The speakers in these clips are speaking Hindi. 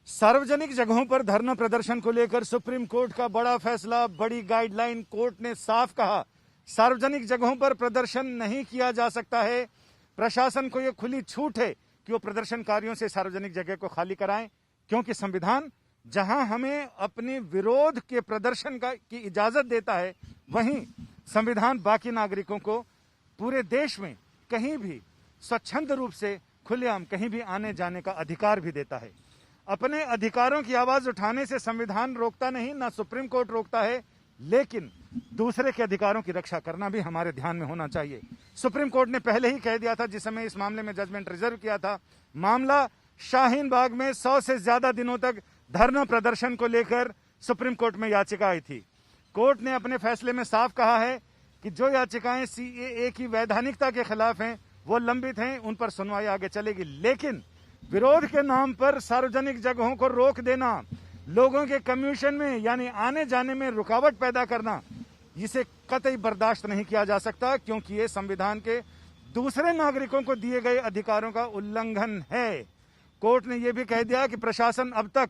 सार्वजनिक जगहों पर धरना प्रदर्शन को लेकर सुप्रीम कोर्ट का बड़ा फैसला, बड़ी गाइडलाइन। कोर्ट ने साफ कहा, सार्वजनिक जगहों पर प्रदर्शन नहीं किया जा सकता है। प्रशासन को यह खुली छूट है कि वो प्रदर्शनकारियों से सार्वजनिक जगह को खाली कराएं, क्योंकि संविधान जहां हमें अपने विरोध के प्रदर्शन की इजाजत देता है, वहीं संविधान बाकी नागरिकों को पूरे देश में कहीं भी स्वच्छंद रूप से खुलेआम कहीं भी आने जाने का अधिकार भी देता है। अपने अधिकारों की आवाज उठाने से संविधान रोकता नहीं, ना सुप्रीम कोर्ट रोकता है, लेकिन दूसरे के अधिकारों की रक्षा करना भी हमारे ध्यान में होना चाहिए। सुप्रीम कोर्ट ने पहले ही कह दिया था, जिस समय इस मामले में जजमेंट रिजर्व किया था, मामला शाहीन बाग में 100 से ज्यादा दिनों तक धरना प्रदर्शन को लेकर सुप्रीम कोर्ट में याचिका आई थी। कोर्ट ने अपने फैसले में साफ कहा है कि जो याचिकाएं सीएए की वैधानिकता के खिलाफ हैं वो लंबित हैं, उन पर सुनवाई आगे चलेगी। लेकिन विरोध के नाम पर सार्वजनिक जगहों को रोक देना, लोगों के कम्यूशन में यानी आने जाने में रुकावट पैदा करना, इसे कतई बर्दाश्त नहीं किया जा सकता, क्योंकि ये संविधान के दूसरे नागरिकों को दिए गए अधिकारों का उल्लंघन है। कोर्ट ने यह भी कह दिया कि प्रशासन अब तक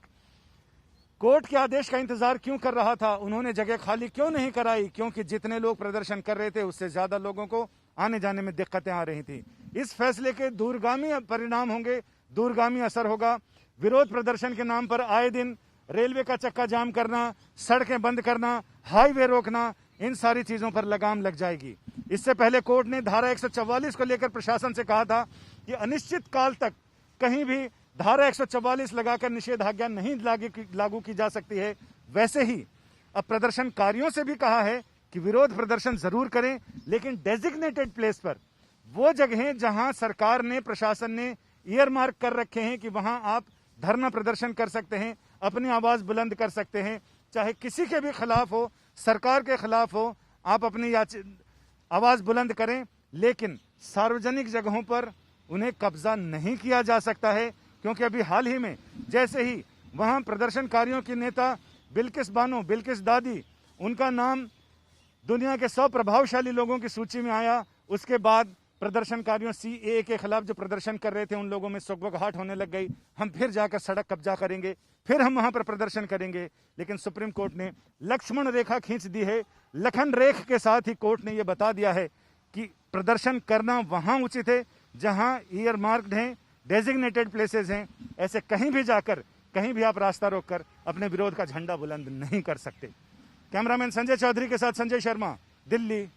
कोर्ट के आदेश का इंतजार क्यों कर रहा था, उन्होंने जगह खाली क्यों नहीं कराई, क्योंकि जितने लोग प्रदर्शन कर रहे थे उससे ज्यादा लोगों को आने जाने में दिक्कतें आ रही थी। इस फैसले के दूरगामी परिणाम होंगे, दूरगामी असर होगा। विरोध प्रदर्शन के नाम पर आए दिन रेलवे का चक्का जाम करना, सड़कें बंद करना, हाईवे रोकना, इन सारी चीजों पर लगाम लग जाएगी। इससे पहले कोर्ट ने धारा 144 को लेकर प्रशासन से कहा था कि अनिश्चित काल तक कहीं भी धारा 144 लगाकर निषेधाज्ञा नहीं लागू की जा सकती है। वैसे ही अब प्रदर्शनकारियों से भी कहा है कि विरोध प्रदर्शन जरूर करें, लेकिन डेजिग्नेटेड प्लेस पर, वो जगहें जहां सरकार ने, प्रशासन ने ईयर मार्क कर रखे हैं कि वहां आप धरना प्रदर्शन कर सकते हैं, अपनी आवाज बुलंद कर सकते हैं, चाहे किसी के भी खिलाफ हो, सरकार के खिलाफ हो, आप अपनी आवाज बुलंद करें, लेकिन सार्वजनिक जगहों पर उन्हें कब्जा नहीं किया जा सकता है। क्योंकि अभी हाल ही में जैसे ही वहां प्रदर्शनकारियों की नेता बिल्किस बानो, बिल्किस दादी, उनका नाम दुनिया के 100 प्रभावशाली लोगों की सूची में आया, उसके बाद प्रदर्शनकारियों सीएए के खिलाफ जो प्रदर्शन कर रहे थे उन लोगों में सुगबुगाहट होने लग गई। हम फिर जाकर सड़क कब्जा करेंगे, फिर हम वहां पर प्रदर्शन करेंगे। लेकिन सुप्रीम कोर्ट ने लक्ष्मण रेखा खींच दी है। लखन रेख के साथ ही कोर्ट ने यह बता दिया है कि प्रदर्शन करना वहां उचित है जहां ईयर मार्क्ड हैं, डेजिग्नेटेड प्लेसेस हैं। ऐसे कहीं भी जाकर कहीं भी आप रास्ता रोककर अपने विरोध का झंडा बुलंद नहीं कर सकते। कैमरामैन संजय चौधरी के साथ संजय शर्मा, दिल्ली।